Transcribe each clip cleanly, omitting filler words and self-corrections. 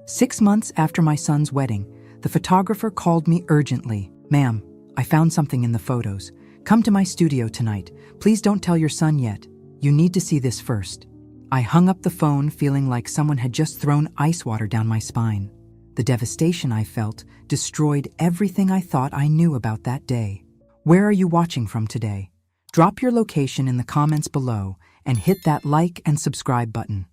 6 months after my son's wedding, the photographer called me urgently. "Ma'am, I found something in the photos. Come to my studio tonight. Please don't tell your son yet. You need to see this first." I hung up the phone feeling like someone had just thrown ice water down my spine. The devastation I felt destroyed everything I thought I knew about that day. Where are you watching from today? Drop your location in the comments below and hit that like and subscribe button.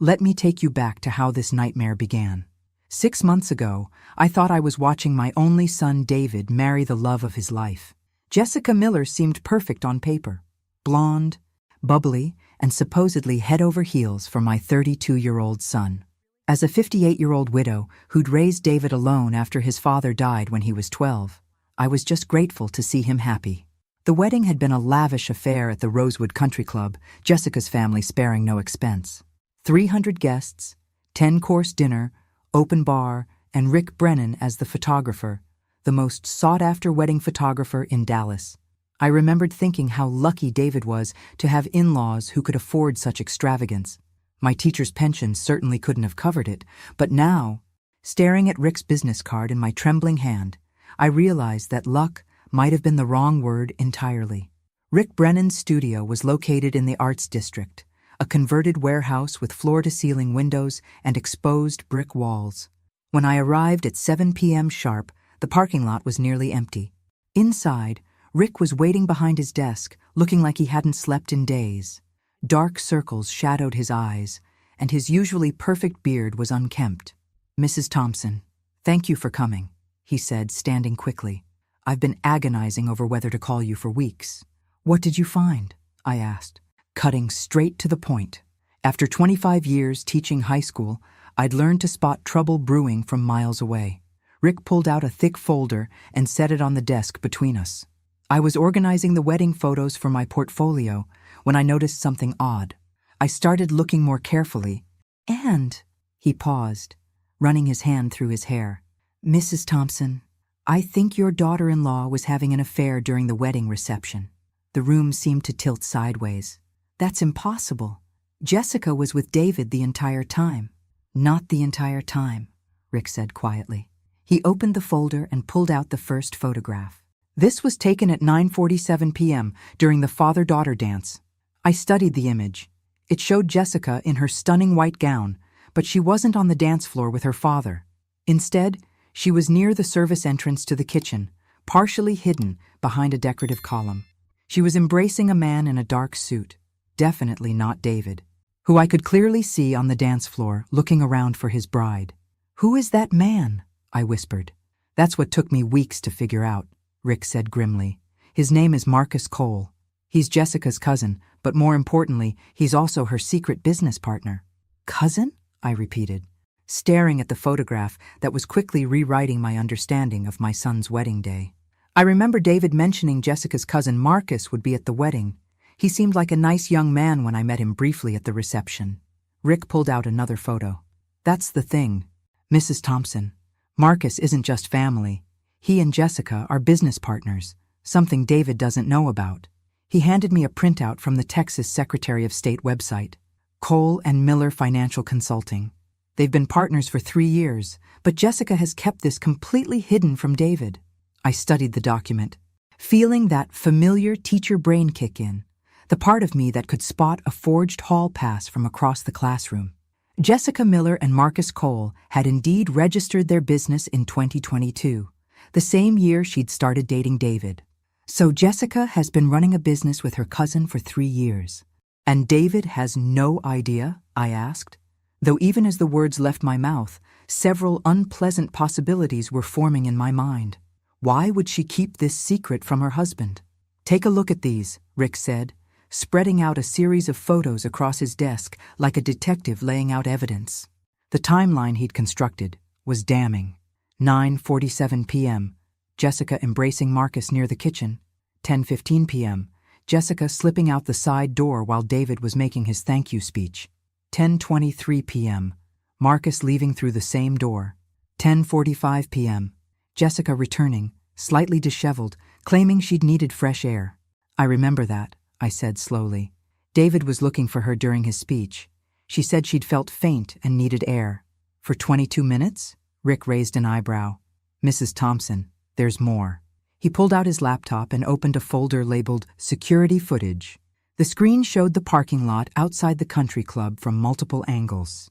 Let me take you back to how this nightmare began. 6 months ago, I thought I was watching my only son David marry the love of his life. Jessica Miller seemed perfect on paper. Blonde, bubbly, and supposedly head over heels for my 32-year-old son. As a 58-year-old widow who'd raised David alone after his father died when he was 12, I was just grateful to see him happy. The wedding had been a lavish affair at the Rosewood Country Club, Jessica's family sparing no expense. 300 guests, 10-course dinner, open bar, and Rick Brennan as the photographer, the most sought-after wedding photographer in Dallas. I remembered thinking how lucky David was to have in-laws who could afford such extravagance. My teacher's pension certainly couldn't have covered it, but now, staring at Rick's business card in my trembling hand, I realized that luck might have been the wrong word entirely. Rick Brennan's studio was located in the Arts District, a converted warehouse with floor-to-ceiling windows and exposed brick walls. When I arrived at 7 p.m. sharp, the parking lot was nearly empty. Inside, Rick was waiting behind his desk, looking like he hadn't slept in days. Dark circles shadowed his eyes, and his usually perfect beard was unkempt. "Mrs. Thompson, thank you for coming," he said, standing quickly. "I've been agonizing over whether to call you for weeks." "What did you find?" I asked, cutting straight to the point. After 25 years teaching high school, I'd learned to spot trouble brewing from miles away. Rick pulled out a thick folder and set it on the desk between us. I was organizing the wedding photos for my portfolio when I noticed something odd. I started looking more carefully, and he paused, running his hand through his hair. "Mrs. Thompson, I think your daughter-in-law was having an affair during the wedding reception." The room seemed to tilt sideways. "That's impossible. Jessica was with David the entire time." "Not the entire time," Rick said quietly. He opened the folder and pulled out the first photograph. This was taken at 9:47 p.m. during the father-daughter dance. I studied the image. It showed Jessica in her stunning white gown, but she wasn't on the dance floor with her father. Instead, she was near the service entrance to the kitchen, partially hidden behind a decorative column. She was embracing a man in a dark suit, definitely not David, who I could clearly see on the dance floor looking around for his bride. "Who is that man?" I whispered. "That's what took me weeks to figure out," Rick said grimly. "His name is Marcus Cole. He's Jessica's cousin, but more importantly, he's also her secret business partner." "Cousin?" I repeated, staring at the photograph that was quickly rewriting my understanding of my son's wedding day. I remember David mentioning Jessica's cousin Marcus would be at the wedding. He seemed like a nice young man when I met him briefly at the reception. Rick pulled out another photo. "That's the thing, Mrs. Thompson. Marcus isn't just family. He and Jessica are business partners, something David doesn't know about." He handed me a printout from the Texas Secretary of State website. Cole and Miller Financial Consulting. They've been partners for 3 years, but Jessica has kept this completely hidden from David. I studied the document, feeling that familiar teacher brain kick in, the part of me that could spot a forged hall pass from across the classroom. Jessica Miller and Marcus Cole had indeed registered their business in 2022, the same year she'd started dating David. So Jessica has been running a business with her cousin for 3 years. "And David has no idea?" I asked. Though even as the words left my mouth, several unpleasant possibilities were forming in my mind. Why would she keep this secret from her husband? "Take a look at these," Rick said, spreading out a series of photos across his desk like a detective laying out evidence. The timeline he'd constructed was damning. 9:47 p.m., Jessica embracing Marcus near the kitchen. 10:15 p.m., Jessica slipping out the side door while David was making his thank you speech. 10:23 p.m., Marcus leaving through the same door. 10:45 p.m., Jessica returning, slightly disheveled, claiming she'd needed fresh air. "I remember that," I said slowly. "David was looking for her during his speech. She said she'd felt faint and needed air." For 22 minutes? Rick raised an eyebrow. Mrs. Thompson, there's more. He pulled out his laptop and opened a folder labeled Security Footage. The screen showed the parking lot outside the country club from multiple angles.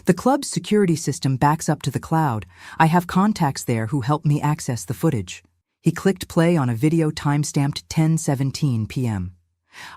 The club's security system backs up to the cloud. I have contacts there who help me access the footage. He clicked play on a video timestamped 10:17 p.m.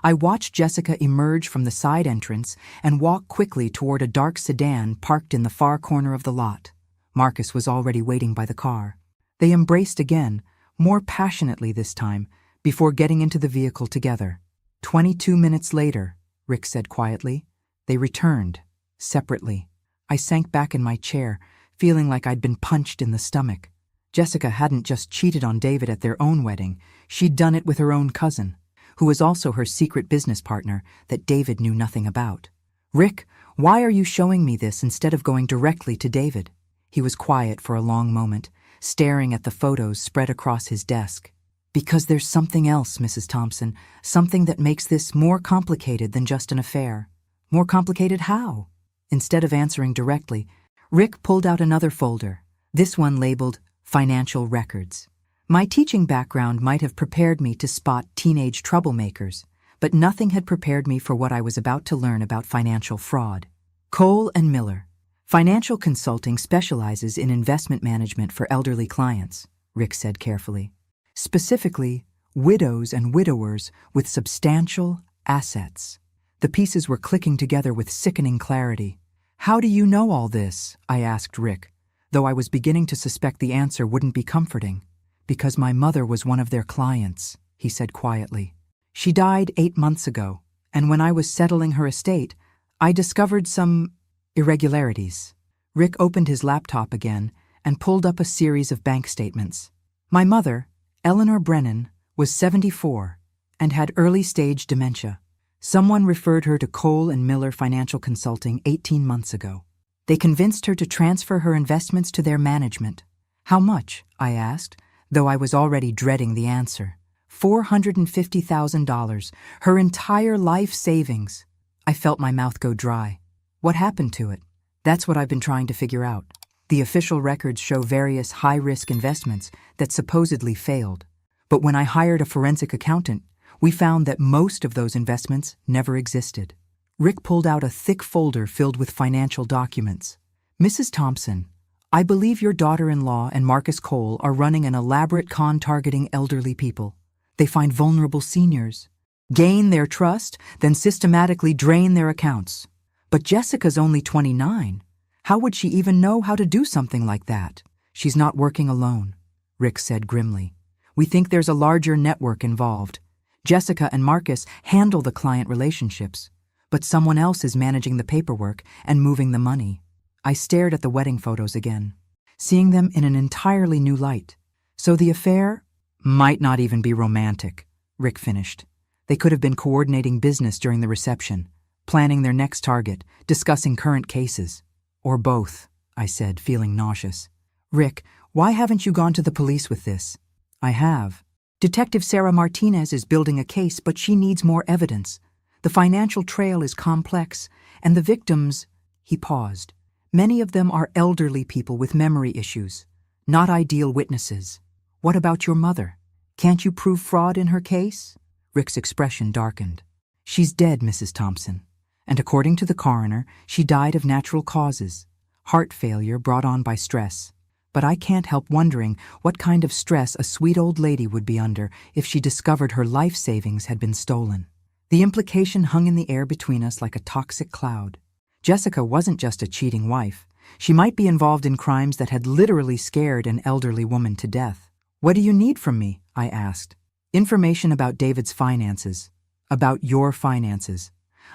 I watched Jessica emerge from the side entrance and walk quickly toward a dark sedan parked in the far corner of the lot. Marcus was already waiting by the car. They embraced again, more passionately this time, before getting into the vehicle together. 22 minutes later, Rick said quietly, they returned, separately. I sank back in my chair, feeling like I'd been punched in the stomach. Jessica hadn't just cheated on David at their own wedding, she'd done it with her own cousin, who was also her secret business partner that David knew nothing about. Rick, why are you showing me this instead of going directly to David? He was quiet for a long moment, staring at the photos spread across his desk. Because there's something else, Mrs. Thompson, something that makes this more complicated than just an affair. More complicated how? Instead of answering directly, Rick pulled out another folder, this one labeled Financial Records. My teaching background might have prepared me to spot teenage troublemakers, but nothing had prepared me for what I was about to learn about financial fraud. Cole and Miller. Financial consulting specializes in investment management for elderly clients, Rick said carefully. Specifically, widows and widowers with substantial assets. The pieces were clicking together with sickening clarity. How do you know all this? I asked Rick, though I was beginning to suspect the answer wouldn't be comforting. Because my mother was one of their clients, he said quietly. She died 8 months ago, and when I was settling her estate, I discovered some irregularities. Rick opened his laptop again and pulled up a series of bank statements. My mother, Eleanor Brennan, was 74 and had early-stage dementia. Someone referred her to Cole and Miller Financial Consulting 18 months ago. They convinced her to transfer her investments to their management. How much? I asked, though I was already dreading the answer. $450,000, her entire life savings. I felt my mouth go dry. What happened to it? That's what I've been trying to figure out. The official records show various high-risk investments that supposedly failed. But when I hired a forensic accountant, we found that most of those investments never existed. Rick pulled out a thick folder filled with financial documents. Mrs. Thompson, I believe your daughter-in-law and Marcus Cole are running an elaborate con targeting elderly people. They find vulnerable seniors, gain their trust, then systematically drain their accounts. But Jessica's only 29. How would she even know how to do something like that? She's not working alone, Rick said grimly. We think there's a larger network involved. Jessica and Marcus handle the client relationships, but someone else is managing the paperwork and moving the money. I stared at the wedding photos again, seeing them in an entirely new light. So the affair might not even be romantic, Rick finished. They could have been coordinating business during the reception, planning their next target, discussing current cases. Or both, I said, feeling nauseous. Rick, why haven't you gone to the police with this? I have. Detective Sarah Martinez is building a case, but she needs more evidence. The financial trail is complex, and the victims— He paused. Many of them are elderly people with memory issues, not ideal witnesses. What about your mother? Can't you prove fraud in her case? Rick's expression darkened. She's dead, Mrs. Thompson. And according to the coroner, she died of natural causes, heart failure brought on by stress. But I can't help wondering what kind of stress a sweet old lady would be under if she discovered her life savings had been stolen. The implication hung in the air between us like a toxic cloud. Jessica wasn't just a cheating wife. She might be involved in crimes that had literally scared an elderly woman to death. What do you need from me? I asked. Information about David's finances. About your finances.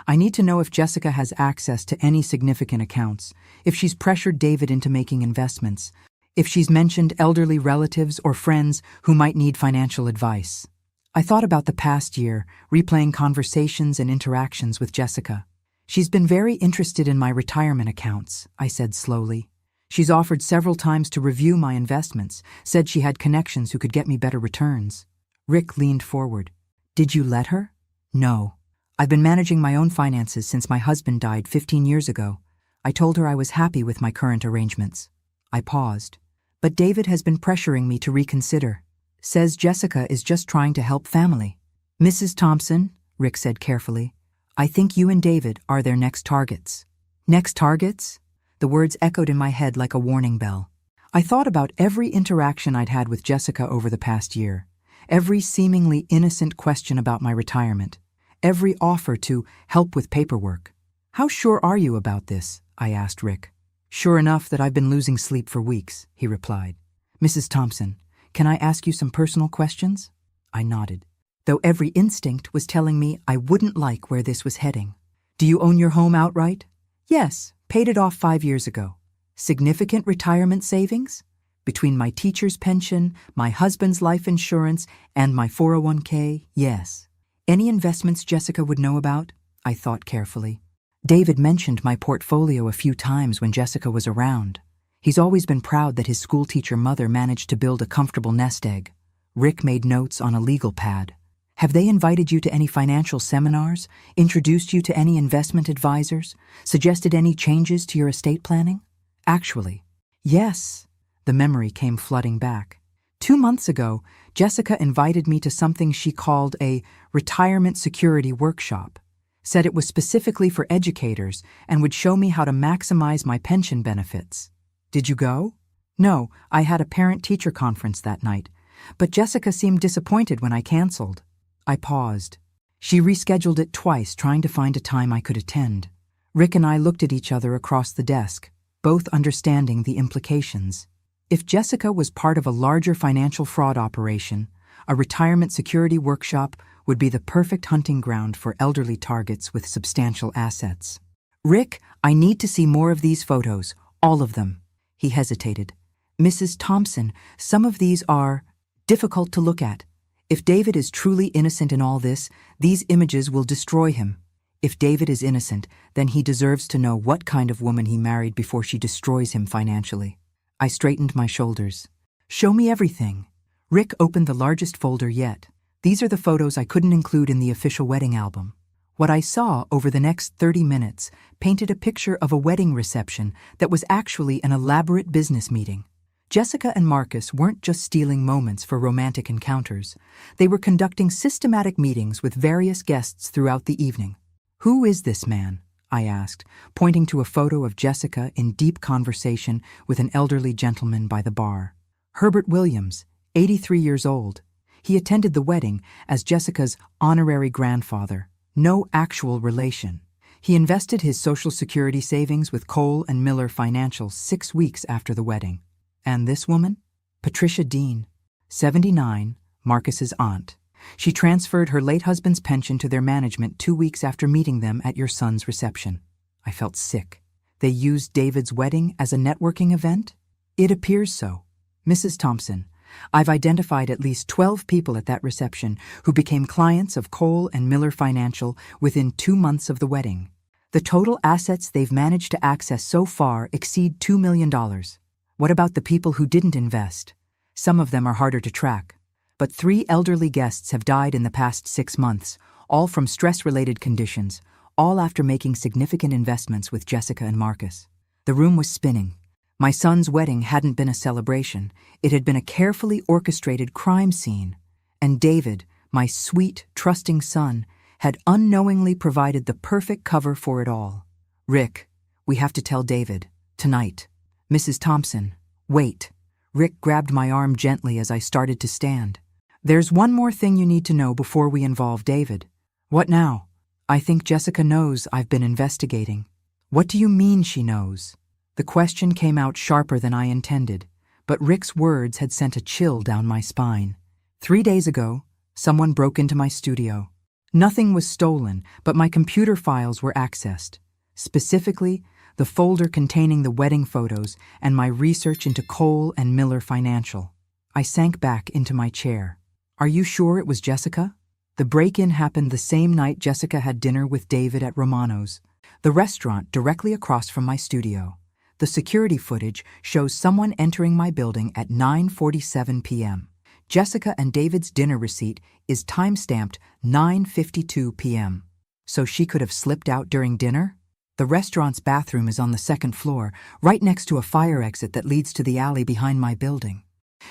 I need to know if Jessica has access to any significant accounts, if she's pressured David into making investments, if she's mentioned elderly relatives or friends who might need financial advice. I thought about the past year, replaying conversations and interactions with Jessica. She's been very interested in my retirement accounts, I said slowly. She's offered several times to review my investments, said she had connections who could get me better returns. Rick leaned forward. Did you let her? No. I've been managing my own finances since my husband died 15 years ago. I told her I was happy with my current arrangements. I paused. But David has been pressuring me to reconsider. Says Jessica is just trying to help family. Mrs. Thompson, Rick said carefully, I think you and David are their next targets. Next targets? The words echoed in my head like a warning bell. I thought about every interaction I'd had with Jessica over the past year, every seemingly innocent question about my retirement, every offer to help with paperwork. How sure are you about this? I asked Rick. Sure enough that I've been losing sleep for weeks, he replied. Mrs. Thompson, can I ask you some personal questions? I nodded, though every instinct was telling me I wouldn't like where this was heading. Do you own your home outright? Yes, paid it off 5 years ago. Significant retirement savings? Between my teacher's pension, my husband's life insurance, and my 401k, yes. Any investments Jessica would know about? I thought carefully. David mentioned my portfolio a few times when Jessica was around. He's always been proud that his schoolteacher mother managed to build a comfortable nest egg. Rick made notes on a legal pad. Have they invited you to any financial seminars, introduced you to any investment advisors, suggested any changes to your estate planning? Actually, yes. The memory came flooding back. 2 months ago, Jessica invited me to something she called a retirement security workshop. Said it was specifically for educators and would show me how to maximize my pension benefits. Did you go? No, I had a parent-teacher conference that night, but Jessica seemed disappointed when I canceled. I paused. She rescheduled it twice, trying to find a time I could attend. Rick and I looked at each other across the desk, both understanding the implications. If Jessica was part of a larger financial fraud operation, a retirement security workshop would be the perfect hunting ground for elderly targets with substantial assets. Rick, I need to see more of these photos, all of them. He hesitated. Mrs. Thompson, some of these are difficult to look at. If David is truly innocent in all this, these images will destroy him. If David is innocent, then he deserves to know what kind of woman he married before she destroys him financially. I straightened my shoulders. Show me everything. Rick opened the largest folder yet. These are the photos I couldn't include in the official wedding album. What I saw over the next 30 minutes painted a picture of a wedding reception that was actually an elaborate business meeting. Jessica and Marcus weren't just stealing moments for romantic encounters. They were conducting systematic meetings with various guests throughout the evening. Who is this man? I asked, pointing to a photo of Jessica in deep conversation with an elderly gentleman by the bar. Herbert Williams, 83 years old. He attended the wedding as Jessica's honorary grandfather. No actual relation. He invested his Social Security savings with Cole and Miller Financial 6 weeks after the wedding. And this woman? Patricia Dean, 79, Marcus's aunt. She transferred her late husband's pension to their management 2 weeks after meeting them at your son's reception. I felt sick. They used David's wedding as a networking event? It appears so. Mrs. Thompson, I've identified at least 12 people at that reception who became clients of Cole and Miller Financial within 2 months of the wedding. The total assets they've managed to access so far exceed $2 million. What about the people who didn't invest? Some of them are harder to track. But 3 elderly guests have died in the past 6 months, all from stress-related conditions, all after making significant investments with Jessica and Marcus. The room was spinning. My son's wedding hadn't been a celebration. It had been a carefully orchestrated crime scene. And David, my sweet, trusting son, had unknowingly provided the perfect cover for it all. Rick, we have to tell David. Tonight. Mrs. Thompson, wait. Rick grabbed my arm gently as I started to stand. There's one more thing you need to know before we involve David. What now? I think Jessica knows I've been investigating. What do you mean she knows? The question came out sharper than I intended, but Rick's words had sent a chill down my spine. 3 days ago, someone broke into my studio. Nothing was stolen, but my computer files were accessed. Specifically, the folder containing the wedding photos and my research into Cole and Miller Financial. I sank back into my chair. Are you sure it was Jessica? The break-in happened the same night Jessica had dinner with David at Romano's, the restaurant directly across from my studio. The security footage shows someone entering my building at 9:47 p.m. Jessica and David's dinner receipt is time-stamped 9:52 p.m. So she could have slipped out during dinner? The restaurant's bathroom is on the second floor, right next to a fire exit that leads to the alley behind my building.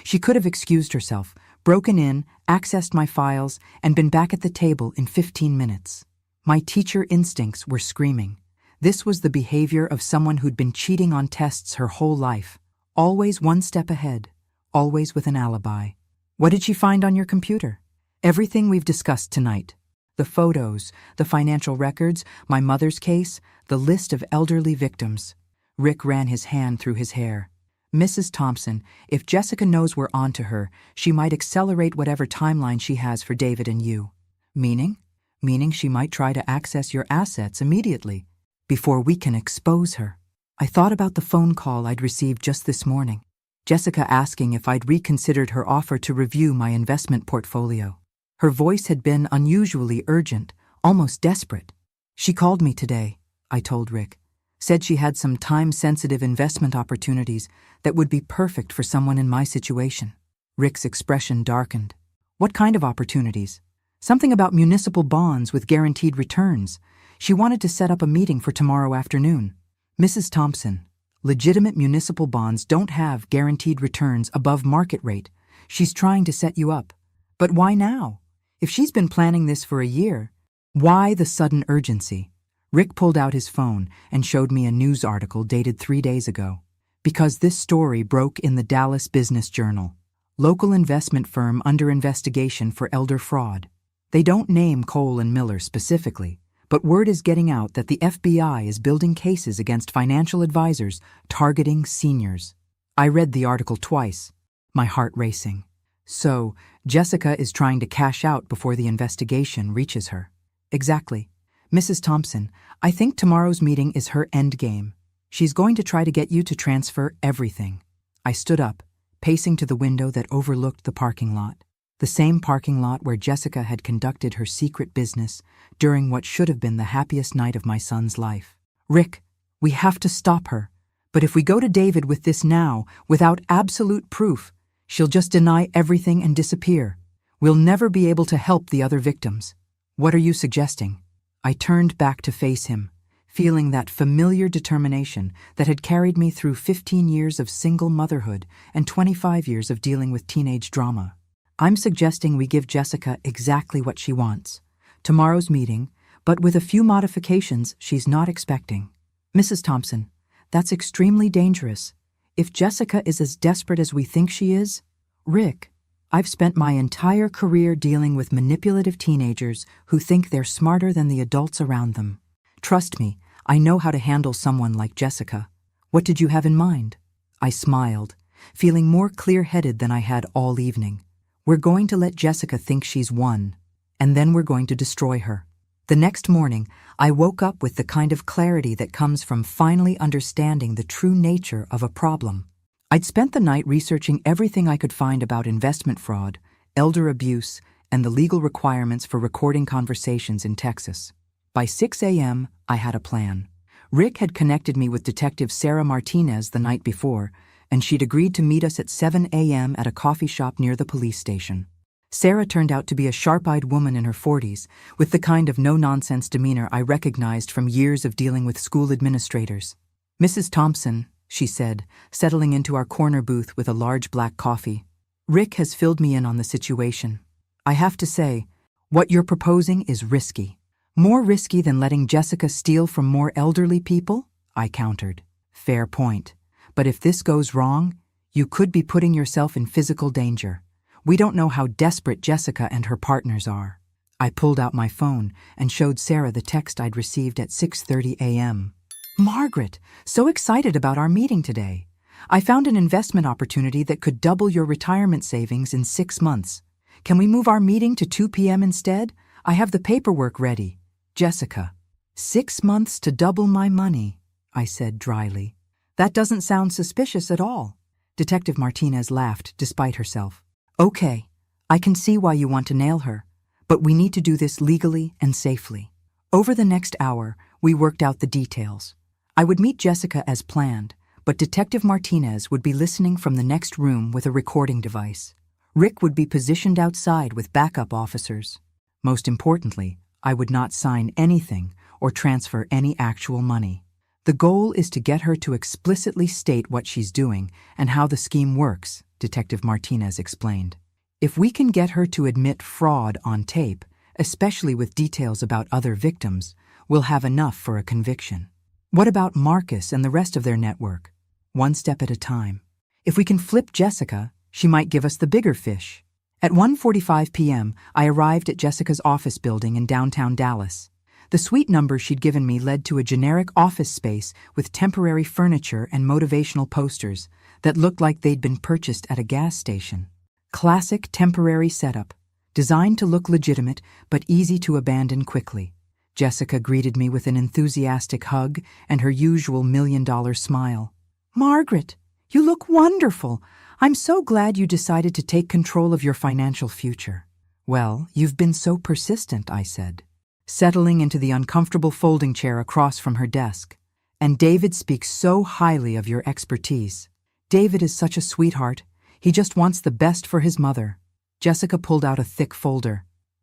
She could have excused herself, broken in, accessed my files, and been back at the table in 15 minutes. My teacher instincts were screaming. This was the behavior of someone who'd been cheating on tests her whole life. Always one step ahead, always with an alibi. What did she find on your computer? Everything we've discussed tonight. The photos, the financial records, my mother's case, the list of elderly victims. Rick ran his hand through his hair. Mrs. Thompson, if Jessica knows we're on to her, she might accelerate whatever timeline she has for David and you. Meaning? Meaning she might try to access your assets immediately, before we can expose her. I thought about the phone call I'd received just this morning. Jessica asking if I'd reconsidered her offer to review my investment portfolio. Her voice had been unusually urgent, almost desperate. She called me today, I told Rick. Said she had some time-sensitive investment opportunities that would be perfect for someone in my situation. Rick's expression darkened. What kind of opportunities? Something about municipal bonds with guaranteed returns. She wanted to set up a meeting for tomorrow afternoon. Mrs. Thompson, legitimate municipal bonds don't have guaranteed returns above market rate. She's trying to set you up. But why now? If she's been planning this for a year, why the sudden urgency? Rick pulled out his phone and showed me a news article dated 3 days ago. Because this story broke in the Dallas Business Journal. Local investment firm under investigation for elder fraud. They don't name Cole and Miller specifically, but word is getting out that the FBI is building cases against financial advisors targeting seniors. I read the article twice, my heart racing. So, Jessica is trying to cash out before the investigation reaches her. Exactly. Mrs. Thompson, I think tomorrow's meeting is her endgame. She's going to try to get you to transfer everything. I stood up, pacing to the window that overlooked the parking lot. The same parking lot where Jessica had conducted her secret business during what should have been the happiest night of my son's life. Rick, we have to stop her. But if we go to David with this now, without absolute proof, she'll just deny everything and disappear. We'll never be able to help the other victims. What are you suggesting? I turned back to face him, feeling that familiar determination that had carried me through 15 years of single motherhood and 25 years of dealing with teenage drama. I'm suggesting we give Jessica exactly what she wants. Tomorrow's meeting, but with a few modifications she's not expecting. Mrs. Thompson, that's extremely dangerous. If Jessica is as desperate as we think she is, Rick, I've spent my entire career dealing with manipulative teenagers who think they're smarter than the adults around them. Trust me, I know how to handle someone like Jessica. What did you have in mind? I smiled, feeling more clear-headed than I had all evening. We're going to let Jessica think she's won, and then we're going to destroy her. The next morning, I woke up with the kind of clarity that comes from finally understanding the true nature of a problem. I'd spent the night researching everything I could find about investment fraud, elder abuse, and the legal requirements for recording conversations in Texas. By 6 a.m., I had a plan. Rick had connected me with Detective Sarah Martinez the night before, and she'd agreed to meet us at 7 a.m. at a coffee shop near the police station. Sarah turned out to be a sharp-eyed woman in her 40s, with the kind of no-nonsense demeanor I recognized from years of dealing with school administrators. Mrs. Thompson, she said, settling into our corner booth with a large black coffee. Rick has filled me in on the situation. I have to say, what you're proposing is risky. More risky than letting Jessica steal from more elderly people? I countered. Fair point. But if this goes wrong, you could be putting yourself in physical danger. We don't know how desperate Jessica and her partners are. I pulled out my phone and showed Sarah the text I'd received at 6:30 a.m. Margaret, so excited about our meeting today. I found an investment opportunity that could double your retirement savings in 6 months. Can we move our meeting to 2 p.m. instead? I have the paperwork ready. Jessica. 6 months to double my money, I said dryly. That doesn't sound suspicious at all. Detective Martinez laughed despite herself. Okay, I can see why you want to nail her, but we need to do this legally and safely. Over the next hour, we worked out the details. I would meet Jessica as planned, but Detective Martinez would be listening from the next room with a recording device. Rick would be positioned outside with backup officers. Most importantly, I would not sign anything or transfer any actual money. The goal is to get her to explicitly state what she's doing and how the scheme works, Detective Martinez explained. If we can get her to admit fraud on tape, especially with details about other victims, we'll have enough for a conviction. What about Marcus and the rest of their network? One step at a time. If we can flip Jessica, she might give us the bigger fish. At 1:45 p.m., I arrived at Jessica's office building in downtown Dallas. The suite number she'd given me led to a generic office space with temporary furniture and motivational posters that looked like they'd been purchased at a gas station. Classic temporary setup, designed to look legitimate but easy to abandon quickly. Jessica greeted me with an enthusiastic hug and her usual $1,000,000 smile. "Margaret, you look wonderful. I'm so glad you decided to take control of your financial future." "Well, you've been so persistent," I said, settling into the uncomfortable folding chair across from her desk. "And David speaks so highly of your expertise. David is such a sweetheart. He just wants the best for his mother." Jessica pulled out a thick folder.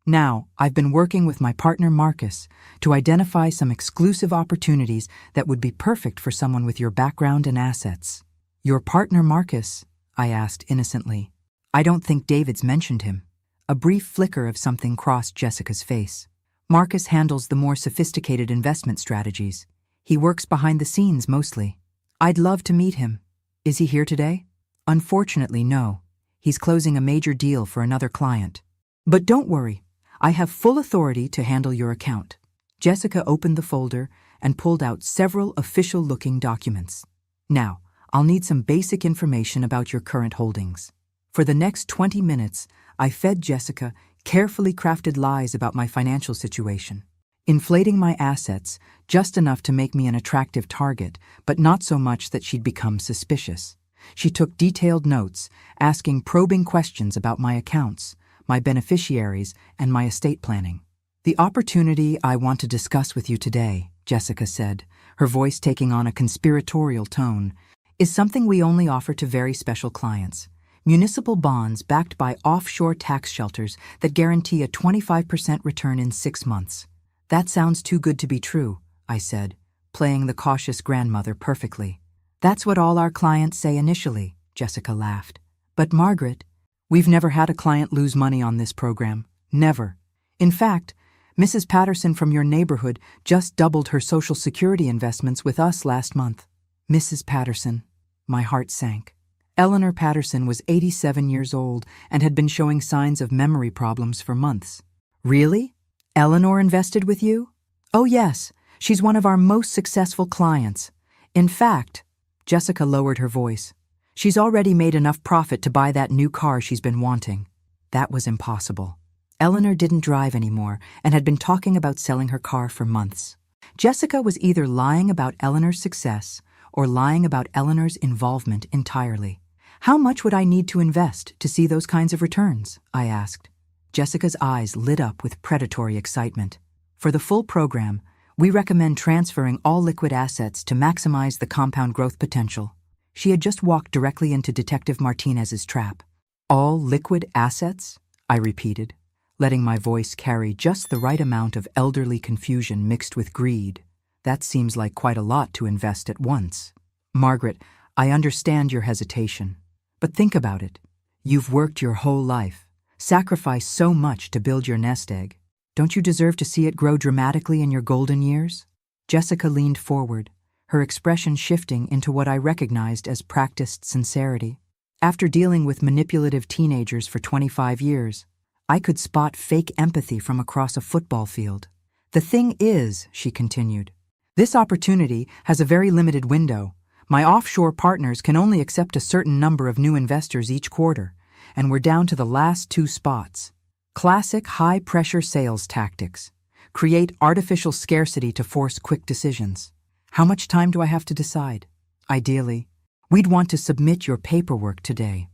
"Now, I've been working with my partner Marcus to identify some exclusive opportunities that would be perfect for someone with your background and assets." "Your partner Marcus?" I asked innocently. "I don't think David's mentioned him." A brief flicker of something crossed Jessica's face. "Marcus handles the more sophisticated investment strategies. He works behind the scenes mostly. I'd love to meet him. Is he here today?" "Unfortunately, no. He's closing a major deal for another client. But don't worry, I have full authority to handle your account." Jessica opened the folder and pulled out several official-looking documents. "Now, I'll need some basic information about your current holdings." For the next 20 minutes, I fed Jessica carefully crafted lies about my financial situation, inflating my assets just enough to make me an attractive target, but not so much that she'd become suspicious. She took detailed notes, asking probing questions about my accounts, my beneficiaries, and my estate planning. "The opportunity I want to discuss with you today," Jessica said, her voice taking on a conspiratorial tone, "is something we only offer to very special clients. Municipal bonds backed by offshore tax shelters that guarantee a 25% return in 6 months. "That sounds too good to be true," I said, playing the cautious grandmother perfectly. "That's what all our clients say initially," Jessica laughed. "But Margaret, we've never had a client lose money on this program. Never. In fact, Mrs. Patterson from your neighborhood just doubled her Social Security investments with us last month." Mrs. Patterson. My heart sank. Eleanor Patterson was 87 years old and had been showing signs of memory problems for months. "Really? Eleanor invested with you?" "Oh yes, she's one of our most successful clients. In fact," Jessica lowered her voice, "she's already made enough profit to buy that new car she's been wanting." That was impossible. Eleanor didn't drive anymore and had been talking about selling her car for months. Jessica was either lying about Eleanor's success or lying about Eleanor's involvement entirely. "How much would I need to invest to see those kinds of returns?" I asked. Jessica's eyes lit up with predatory excitement. "For the full program, we recommend transferring all liquid assets to maximize the compound growth potential." She had just walked directly into Detective Martinez's trap. "All liquid assets?" I repeated, letting my voice carry just the right amount of elderly confusion mixed with greed. "That seems like quite a lot to invest at once." "Margaret, I understand your hesitation. But think about it. You've worked your whole life, sacrificed so much to build your nest egg. Don't you deserve to see it grow dramatically in your golden years?" Jessica leaned forward, her expression shifting into what I recognized as practiced sincerity. After dealing with manipulative teenagers for 25 years, I could spot fake empathy from across a football field. "The thing is," she continued, "this opportunity has a very limited window. My offshore partners can only accept a certain number of new investors each quarter, and we're down to the last 2 spots. Classic high-pressure sales tactics. Create artificial scarcity to force quick decisions. How much time do I have to decide? Ideally, we'd want to submit your paperwork today.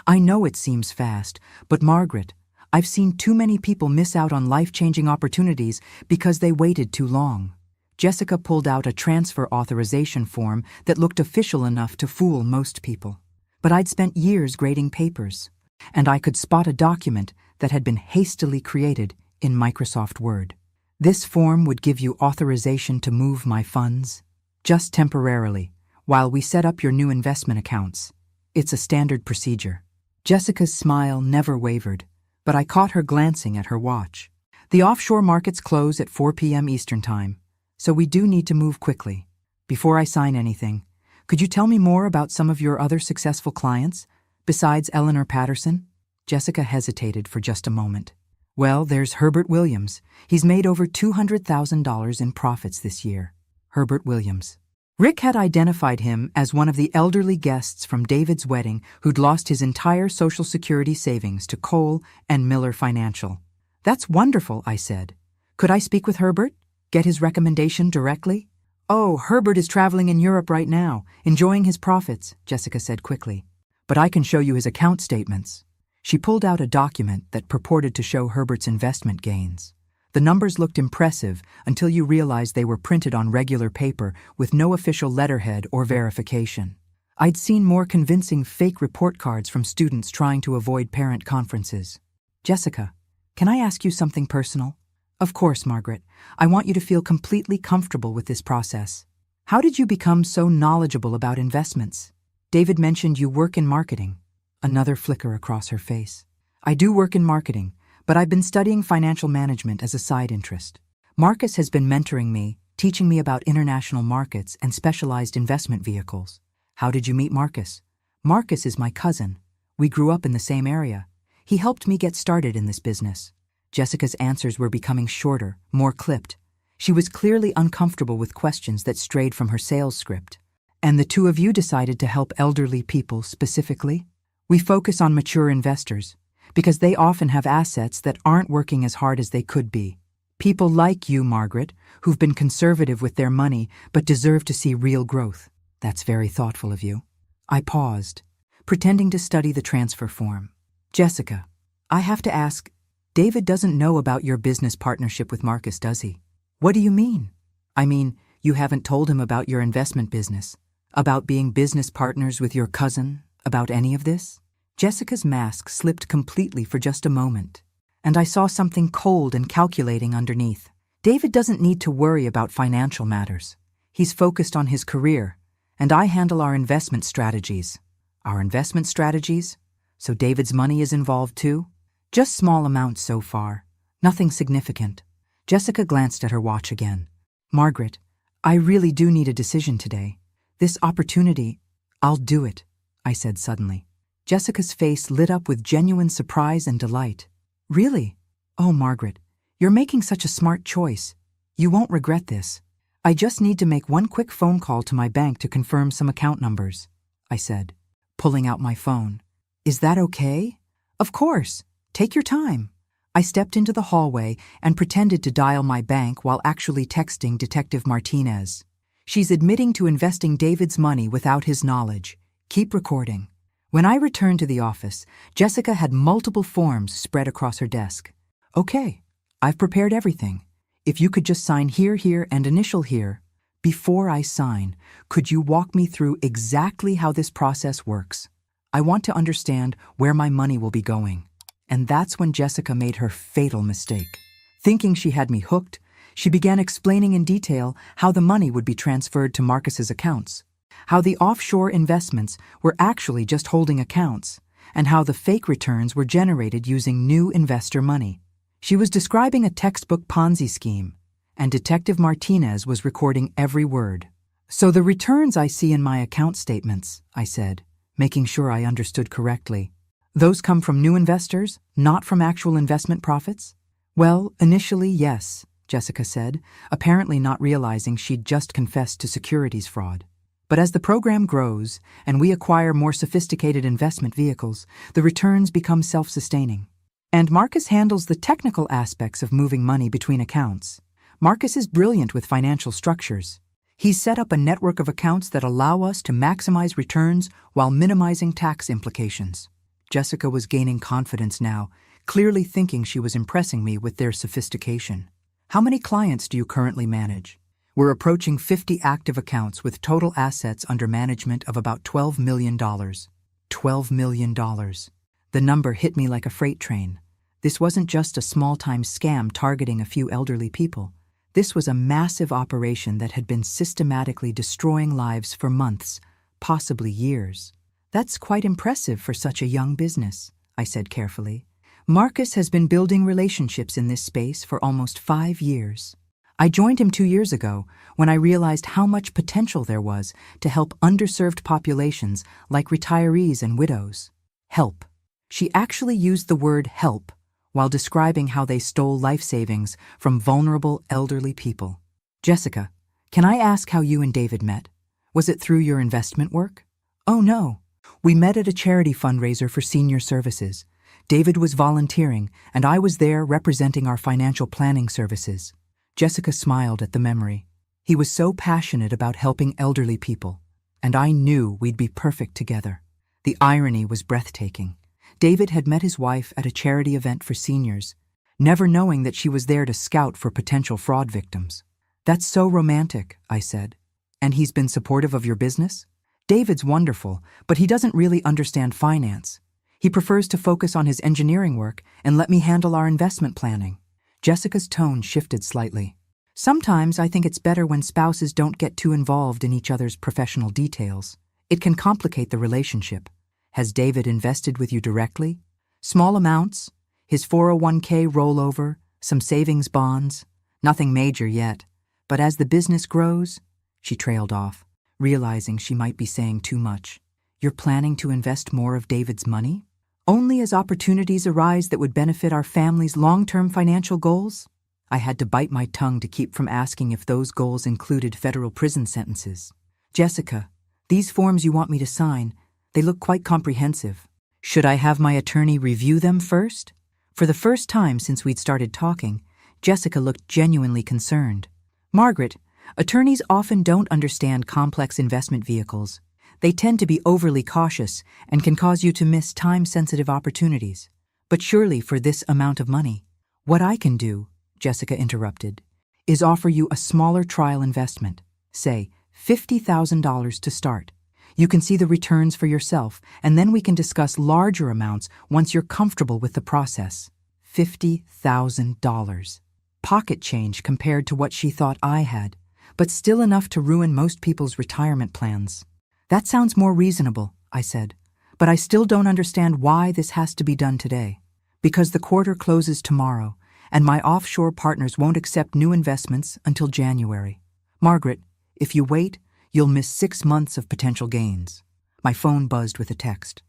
I know it seems fast, but Margaret, I've seen too many people miss out on life-changing opportunities because they waited too long." Jessica pulled out a transfer authorization form that looked official enough to fool most people. But I'd spent years grading papers, and I could spot a document that had been hastily created in Microsoft Word. This form would give you authorization to move my funds, just temporarily, while we set up your new investment accounts. It's a standard procedure. Jessica's smile never wavered, but I caught her glancing at her watch. The offshore markets close at 4 p.m. Eastern Time, so we do need to move quickly. Before I sign anything, could you tell me more about some of your other successful clients, besides Eleanor Patterson? Jessica hesitated for just a moment. Well, there's Herbert Williams. He's made over $200,000 in profits this year. Herbert Williams. Rick had identified him as one of the elderly guests from David's wedding who'd lost his entire Social Security savings to Cole and Miller Financial. That's wonderful, I said. Could I speak with Herbert? Get his recommendation directly? Oh, Herbert is traveling in Europe right now, enjoying his profits, Jessica said quickly. But I can show you his account statements. She pulled out a document that purported to show Herbert's investment gains. The numbers looked impressive until you realized they were printed on regular paper with no official letterhead or verification. I'd seen more convincing fake report cards from students trying to avoid parent conferences. Jessica, can I ask you something personal? Of course, Margaret. I want you to feel completely comfortable with this process. How did you become so knowledgeable about investments? David mentioned you work in marketing. Another flicker across her face. I do work in marketing, but I've been studying financial management as a side interest. Marcus has been mentoring me, teaching me about international markets and specialized investment vehicles. How did you meet Marcus? Marcus is my cousin. We grew up in the same area. He helped me get started in this business. Jessica's answers were becoming shorter, more clipped. She was clearly uncomfortable with questions that strayed from her sales script. And the two of you decided to help elderly people specifically? We focus on mature investors, because they often have assets that aren't working as hard as they could be. People like you, Margaret, who've been conservative with their money but deserve to see real growth. That's very thoughtful of you. I paused, pretending to study the transfer form. Jessica, I have to ask, David doesn't know about your business partnership with Marcus, does he? What do you mean? I mean, you haven't told him about your investment business, about being business partners with your cousin, about any of this? Jessica's mask slipped completely for just a moment, and I saw something cold and calculating underneath. David doesn't need to worry about financial matters. He's focused on his career, and I handle our investment strategies. Our investment strategies? So David's money is involved too? Just small amounts so far. Nothing significant. Jessica glanced at her watch again. Margaret, I really do need a decision today. This opportunity, I'll do it, I said suddenly. Jessica's face lit up with genuine surprise and delight. Really? Oh, Margaret, you're making such a smart choice. You won't regret this. I just need to make one quick phone call to my bank to confirm some account numbers, I said, pulling out my phone. Is that okay? Of course. Take your time. I stepped into the hallway and pretended to dial my bank while actually texting Detective Martinez. She's admitting to investing David's money without his knowledge. Keep recording. When I returned to the office, Jessica had multiple forms spread across her desk. Okay, I've prepared everything. If you could just sign here, here, and initial here. Before I sign, could you walk me through exactly how this process works? I want to understand where my money will be going. And that's when Jessica made her fatal mistake. Thinking she had me hooked, she began explaining in detail how the money would be transferred to Marcus's accounts, how the offshore investments were actually just holding accounts, and how the fake returns were generated using new investor money. She was describing a textbook Ponzi scheme, and Detective Martinez was recording every word. So the returns I see in my account statements, I said, making sure I understood correctly. Those come from new investors, not from actual investment profits? Well, initially, yes, Jessica said, apparently not realizing she'd just confessed to securities fraud. But as the program grows and we acquire more sophisticated investment vehicles, the returns become self-sustaining. And Marcus handles the technical aspects of moving money between accounts. Marcus is brilliant with financial structures. He's set up a network of accounts that allow us to maximize returns while minimizing tax implications. Jessica was gaining confidence now, clearly thinking she was impressing me with their sophistication. How many clients do you currently manage? We're approaching 50 active accounts with total assets under management of about $12 million. $12 million. The number hit me like a freight train. This wasn't just a small-time scam targeting a few elderly people. This was a massive operation that had been systematically destroying lives for months, possibly years. That's quite impressive for such a young business, I said carefully. Marcus has been building relationships in this space for almost 5 years. I joined him 2 years ago when I realized how much potential there was to help underserved populations like retirees and widows. Help. She actually used the word help while describing how they stole life savings from vulnerable elderly people. Jessica, can I ask how you and David met? Was it through your investment work? Oh no. We met at a charity fundraiser for senior services. David was volunteering, and I was there representing our financial planning services. Jessica smiled at the memory. He was so passionate about helping elderly people, and I knew we'd be perfect together. The irony was breathtaking. David had met his wife at a charity event for seniors, never knowing that she was there to scout for potential fraud victims. That's so romantic, I said. And he's been supportive of your business? David's wonderful, but he doesn't really understand finance. He prefers to focus on his engineering work and let me handle our investment planning. Jessica's tone shifted slightly. Sometimes I think it's better when spouses don't get too involved in each other's professional details. It can complicate the relationship. Has David invested with you directly? Small amounts? His 401k rollover? Some savings bonds? Nothing major yet. But as the business grows, she trailed off, realizing she might be saying too much. You're planning to invest more of David's money? Only as opportunities arise that would benefit our family's long-term financial goals? I had to bite my tongue to keep from asking if those goals included federal prison sentences. Jessica, these forms you want me to sign, they look quite comprehensive. Should I have my attorney review them first? For the first time since we'd started talking, Jessica looked genuinely concerned. Margaret, attorneys often don't understand complex investment vehicles. They tend to be overly cautious and can cause you to miss time-sensitive opportunities. But surely for this amount of money, what I can do, Jessica interrupted, is offer you a smaller trial investment, say $50,000 to start. You can see the returns for yourself, and then we can discuss larger amounts once you're comfortable with the process. $50,000. Pocket change compared to what she thought I had, but still enough to ruin most people's retirement plans. That sounds more reasonable, I said, but I still don't understand why this has to be done today. Because the quarter closes tomorrow, and my offshore partners won't accept new investments until January. Margaret, if you wait, you'll miss 6 months of potential gains. My phone buzzed with a text.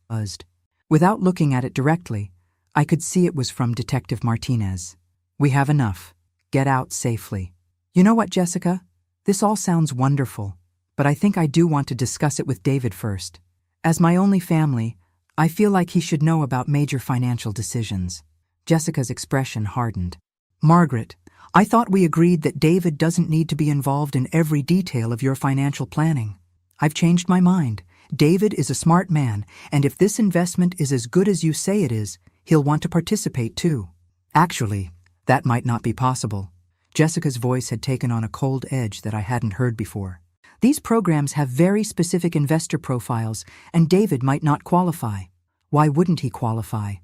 Without looking at it directly, I could see it was from Detective Martinez. We have enough. Get out safely. You know what, Jessica? This all sounds wonderful, but I think I do want to discuss it with David first. As my only family, I feel like he should know about major financial decisions. Jessica's expression hardened. Margaret, I thought we agreed that David doesn't need to be involved in every detail of your financial planning. I've changed my mind. David is a smart man, and if this investment is as good as you say it is, he'll want to participate too. Actually, that might not be possible. Jessica's voice had taken on a cold edge that I hadn't heard before. These programs have very specific investor profiles, and David might not qualify. Why wouldn't he qualify?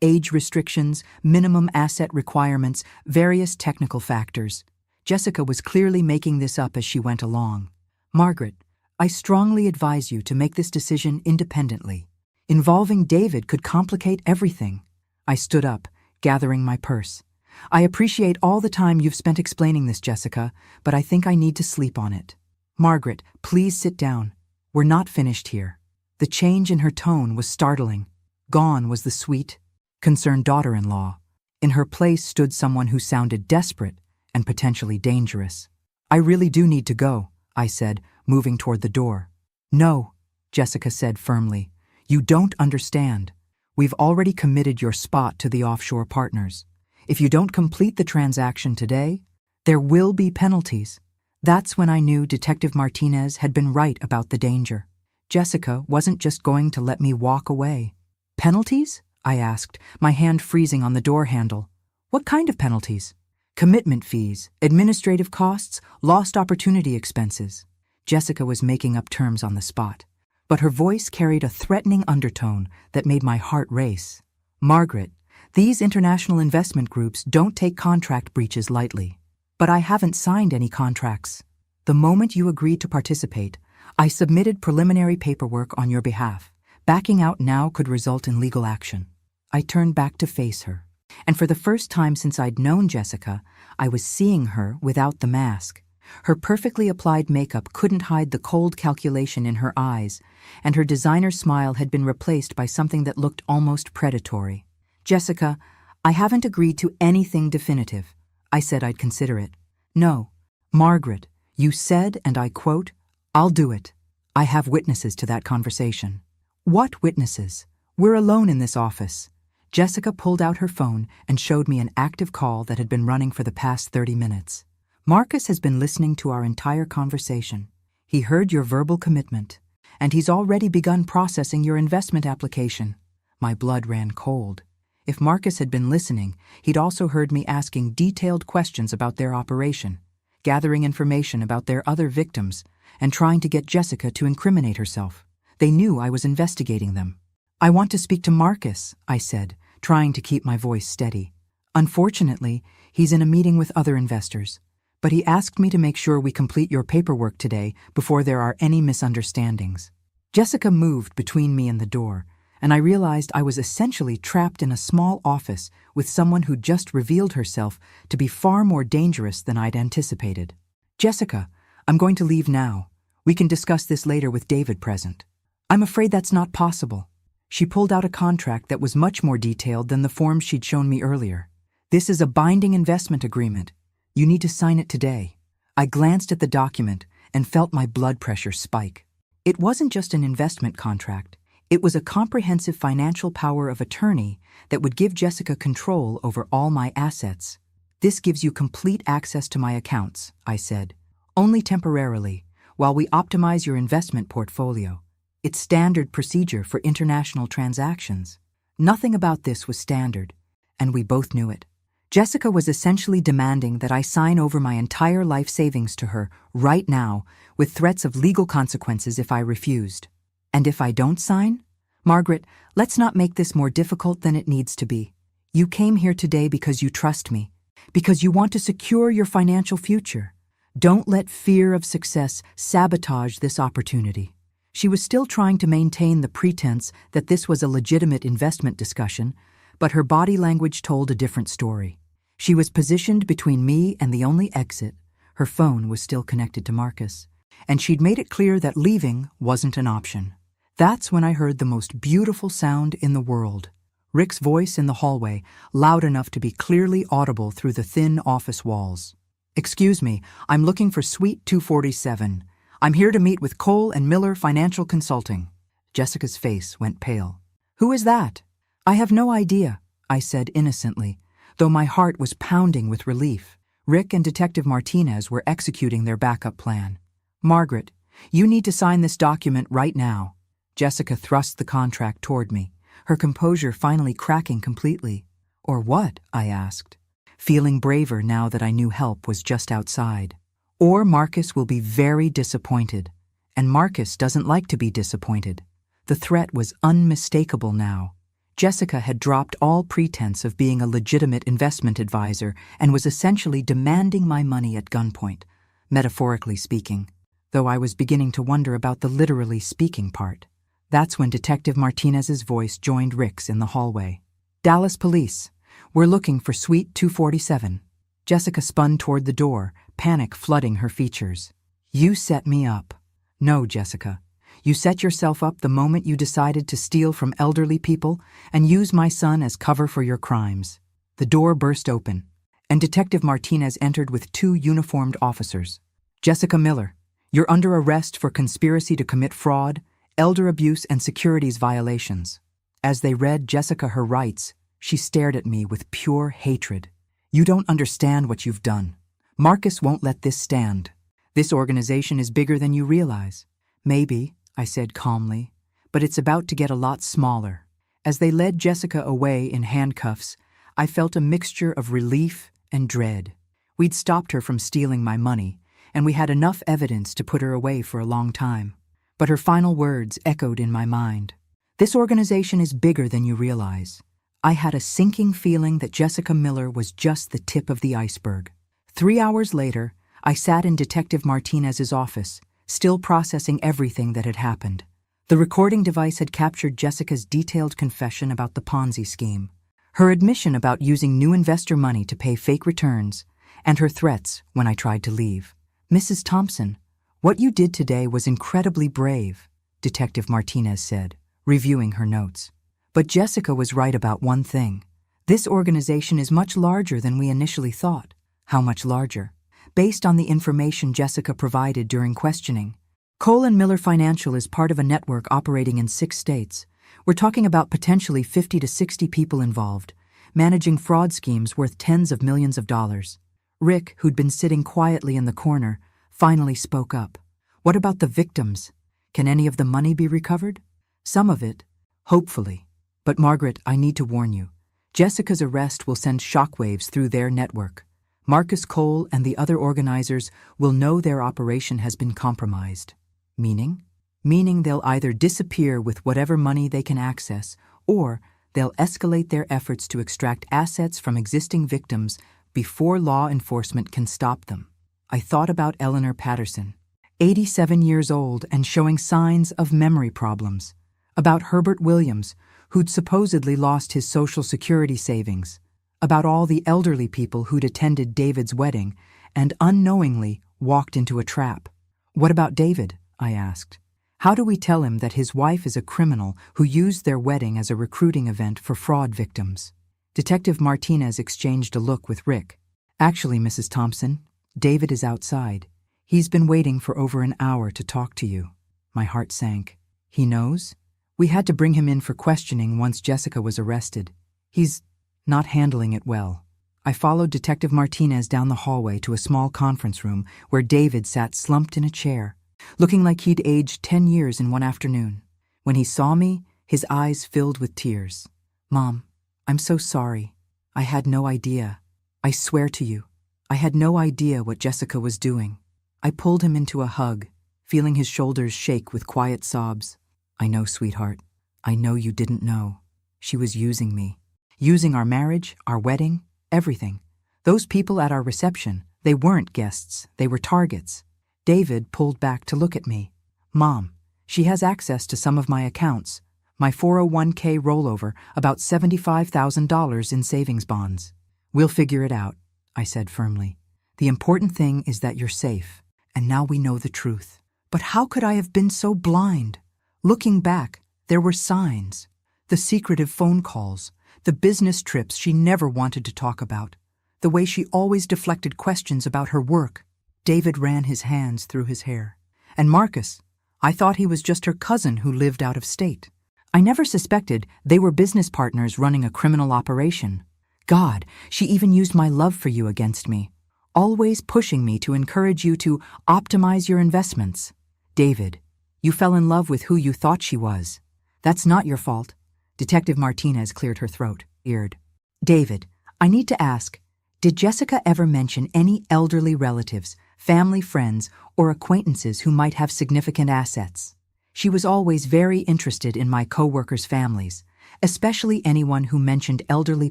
Age restrictions, minimum asset requirements, various technical factors. Jessica was clearly making this up as she went along. Margaret, I strongly advise you to make this decision independently. Involving David could complicate everything. I stood up, gathering my purse. I appreciate all the time you've spent explaining this, Jessica, but I think I need to sleep on it. Margaret, please sit down. We're not finished here. The change in her tone was startling. Gone was the sweet, concerned daughter-in-law. In her place stood someone who sounded desperate and potentially dangerous. I really do need to go, I said, moving toward the door. No, Jessica said firmly. You don't understand. We've already committed your spot to the offshore partners. If you don't complete the transaction today, there will be penalties. That's when I knew Detective Martinez had been right about the danger. Jessica wasn't just going to let me walk away. Penalties? I asked, my hand freezing on the door handle. What kind of penalties? Commitment fees, administrative costs, lost opportunity expenses. Jessica was making up terms on the spot, but her voice carried a threatening undertone that made my heart race. Margaret, These international investment groups don't take contract breaches lightly. But I haven't signed any contracts. The moment you agreed to participate, I submitted preliminary paperwork on your behalf. Backing out now could result in legal action. I turned back to face her. And for the first time since I'd known Jessica, I was seeing her without the mask. Her perfectly applied makeup couldn't hide the cold calculation in her eyes, and her designer smile had been replaced by something that looked almost predatory. Jessica, I haven't agreed to anything definitive. I said I'd consider it. No, Margaret, you said, and I quote, "I'll do it." I have witnesses to that conversation. What witnesses? We're alone in this office. Jessica pulled out her phone and showed me an active call that had been running for the past 30 minutes. Marcus has been listening to our entire conversation. He heard your verbal commitment, and he's already begun processing your investment application. My blood ran cold. If Marcus had been listening, he'd also heard me asking detailed questions about their operation, gathering information about their other victims, and trying to get Jessica to incriminate herself. They knew I was investigating them. I want to speak to Marcus, I said, trying to keep my voice steady. Unfortunately, he's in a meeting with other investors, but he asked me to make sure we complete your paperwork today before there are any misunderstandings. Jessica moved between me and the door, and I realized I was essentially trapped in a small office with someone who'd just revealed herself to be far more dangerous than I'd anticipated. Jessica, I'm going to leave now. We can discuss this later with David present. I'm afraid that's not possible. She pulled out a contract that was much more detailed than the forms she'd shown me earlier. This is a binding investment agreement. You need to sign it today. I glanced at the document and felt my blood pressure spike. It wasn't just an investment contract. It was a comprehensive financial power of attorney that would give Jessica control over all my assets. This gives you complete access to my accounts, I said. Only temporarily, while we optimize your investment portfolio. It's standard procedure for international transactions. Nothing about this was standard, and we both knew it. Jessica was essentially demanding that I sign over my entire life savings to her right now, with threats of legal consequences if I refused. And if I don't sign? Margaret, let's not make this more difficult than it needs to be. You came here today because you trust me, because you want to secure your financial future. Don't let fear of success sabotage this opportunity. She was still trying to maintain the pretense that this was a legitimate investment discussion, but her body language told a different story. She was positioned between me and the only exit. Her phone was still connected to Marcus, and she'd made it clear that leaving wasn't an option. That's when I heard the most beautiful sound in the world. Rick's voice in the hallway, loud enough to be clearly audible through the thin office walls. "Excuse me, I'm looking for Suite 247. I'm here to meet with Cole and Miller Financial Consulting." Jessica's face went pale. "Who is that?" "I have no idea," I said innocently, though my heart was pounding with relief. Rick and Detective Martinez were executing their backup plan. "Margaret, you need to sign this document right now." Jessica thrust the contract toward me, her composure finally cracking completely. "Or what?" I asked, feeling braver now that I knew help was just outside. "Or Marcus will be very disappointed, and Marcus doesn't like to be disappointed." The threat was unmistakable now. Jessica had dropped all pretense of being a legitimate investment advisor and was essentially demanding my money at gunpoint, metaphorically speaking, though I was beginning to wonder about the literally speaking part. That's when Detective Martinez's voice joined Rick's in the hallway. "Dallas Police, we're looking for Suite 247. Jessica spun toward the door, panic flooding her features. "You set me up." "No, Jessica. You set yourself up the moment you decided to steal from elderly people and use my son as cover for your crimes." The door burst open, and Detective Martinez entered with 2 uniformed officers. "Jessica Miller, you're under arrest for conspiracy to commit fraud, elder abuse, and securities violations." As they read Jessica her rights, she stared at me with pure hatred. "You don't understand what you've done. Marcus won't let this stand. This organization is bigger than you realize." "Maybe," I said calmly, "but it's about to get a lot smaller." As they led Jessica away in handcuffs, I felt a mixture of relief and dread. We'd stopped her from stealing my money, and we had enough evidence to put her away for a long time. But her final words echoed in my mind. "This organization is bigger than you realize. I had a sinking feeling that Jessica Miller was just the tip of the iceberg. 3 hours later, I sat in Detective Martinez's office, still processing everything that had happened. The recording device had captured Jessica's detailed confession about the Ponzi scheme, her admission about using new investor money to pay fake returns, and her threats when I tried to leave. "Mrs. Thompson, what you did today was incredibly brave," Detective Martinez said, reviewing her notes. "But Jessica was right about one thing. This organization is much larger than we initially thought." "How much larger?" "Based on the information Jessica provided during questioning. Cole and Miller Financial is part of a network operating in 6 states. We're talking about potentially 50 to 60 people involved, managing fraud schemes worth tens of millions of dollars." Rick, who'd been sitting quietly in the corner, finally spoke up. "What about the victims? Can any of the money be recovered?" "Some of it, hopefully. But Margaret, I need to warn you. Jessica's arrest will send shockwaves through their network. Marcus Cole and the other organizers will know their operation has been compromised." "Meaning?" "Meaning they'll either disappear with whatever money they can access, or they'll escalate their efforts to extract assets from existing victims before law enforcement can stop them." I thought about Eleanor Patterson, 87 years old and showing signs of memory problems. About Herbert Williams, who'd supposedly lost his Social Security savings. About all the elderly people who'd attended David's wedding and unknowingly walked into a trap. "What about David?" I asked. "How do we tell him that his wife is a criminal who used their wedding as a recruiting event for fraud victims?" Detective Martinez exchanged a look with Rick. "Actually, Mrs. Thompson, David is outside. He's been waiting for over an hour to talk to you." My heart sank. "He knows?" "We had to bring him in for questioning once Jessica was arrested. He's not handling it well." I followed Detective Martinez down the hallway to a small conference room where David sat slumped in a chair, looking like he'd aged 10 years in one afternoon. When he saw me, his eyes filled with tears. "Mom, I'm so sorry. I had no idea. I swear to you, I had no idea what Jessica was doing." I pulled him into a hug, feeling his shoulders shake with quiet sobs. "I know, sweetheart. I know you didn't know. She was using me. Using our marriage, our wedding, everything. Those people at our reception, they weren't guests, they were targets." David pulled back to look at me. "Mom, she has access to some of my accounts. My 401k rollover, about $75,000 in savings bonds." "We'll figure it out," I said firmly. "The important thing is that you're safe, and now we know the truth." But how could I have been so blind? Looking back, there were signs. The secretive phone calls, the business trips she never wanted to talk about, the way she always deflected questions about her work. David ran his hands through his hair. "And Marcus, I thought he was just her cousin who lived out of state. I never suspected they were business partners running a criminal operation. God, she even used my love for you against me, always pushing me to encourage you to optimize your investments. David, you fell in love with who you thought she was. That's not your fault." Detective Martinez cleared her throat, eared. "David, I need to ask, did Jessica ever mention any elderly relatives, family friends, or acquaintances who might have significant assets? She was always very interested in my co-workers' families, especially anyone who mentioned elderly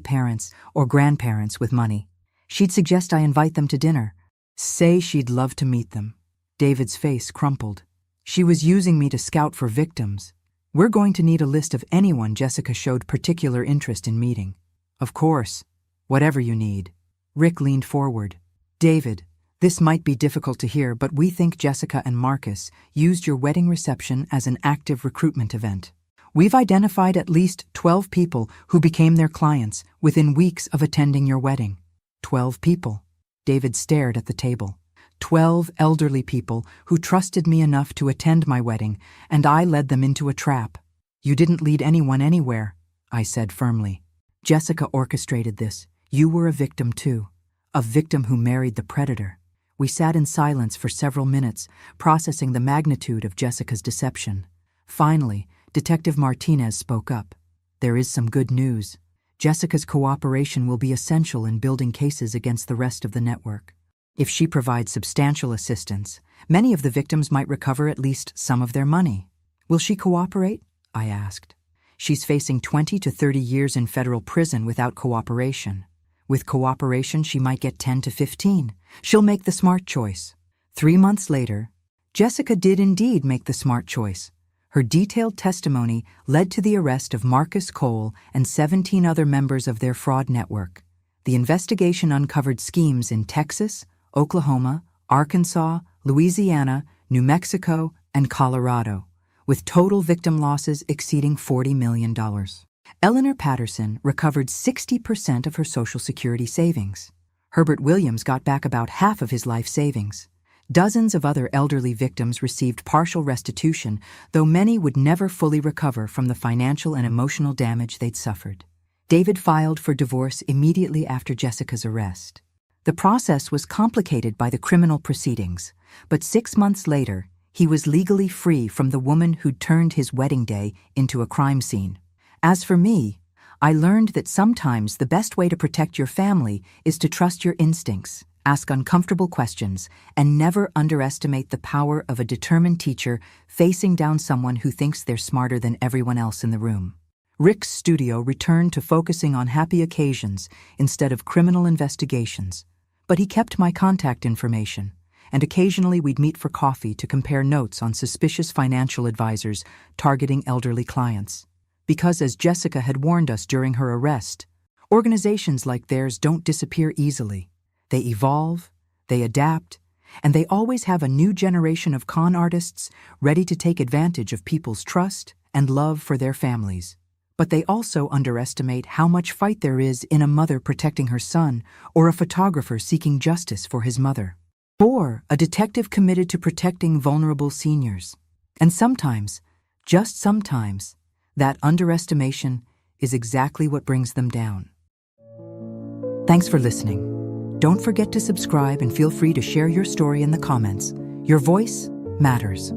parents or grandparents with money. She'd suggest I invite them to dinner. Say she'd love to meet them." David's face crumpled. "She was using me to scout for victims. We're going to need a list of anyone Jessica showed particular interest in meeting." "Of course. Whatever you need." Rick leaned forward. "David, this might be difficult to hear, but we think Jessica and Marcus used your wedding reception as an active recruitment event. We've identified at least 12 people who became their clients within weeks of attending your wedding." 12 people. David stared at the table. 12 elderly people who trusted me enough to attend my wedding, and I led them into a trap. "You didn't lead anyone anywhere," I said firmly. "Jessica orchestrated this. You were a victim too. A victim who married the predator." We sat in silence for several minutes, processing the magnitude of Jessica's deception. Finally, Detective Martinez spoke up. "There is some good news. Jessica's cooperation will be essential in building cases against the rest of the network. If she provides substantial assistance, many of the victims might recover at least some of their money." "Will she cooperate?" I asked. She's facing 20 to 30 years in federal prison without cooperation. With cooperation, she might get 10 to 15. She'll make the smart choice. 3 months later, Jessica did indeed make the smart choice. Her detailed testimony led to the arrest of Marcus Cole and 17 other members of their fraud network. The investigation uncovered schemes in Texas, Oklahoma, Arkansas, Louisiana, New Mexico, and Colorado, with total victim losses exceeding $40 million. Eleanor Patterson recovered 60% of her Social Security savings. Herbert Williams got back about half of his life savings. Dozens of other elderly victims received partial restitution, though many would never fully recover from the financial and emotional damage they'd suffered. David filed for divorce immediately after Jessica's arrest. The process was complicated by the criminal proceedings, but 6 months later, he was legally free from the woman who'd turned his wedding day into a crime scene. As for me, I learned that sometimes the best way to protect your family is to trust your instincts, ask uncomfortable questions, and never underestimate the power of a determined teacher facing down someone who thinks they're smarter than everyone else in the room. Rick's studio returned to focusing on happy occasions instead of criminal investigations, but he kept my contact information, and occasionally we'd meet for coffee to compare notes on suspicious financial advisors targeting elderly clients. Because, as Jessica had warned us during her arrest, organizations like theirs don't disappear easily. They evolve, they adapt, and they always have a new generation of con artists ready to take advantage of people's trust and love for their families. But they also underestimate how much fight there is in a mother protecting her son or a photographer seeking justice for his mother, or a detective committed to protecting vulnerable seniors. And sometimes, just sometimes, that underestimation is exactly what brings them down. Thanks for listening. Don't forget to subscribe and feel free to share your story in the comments. Your voice matters.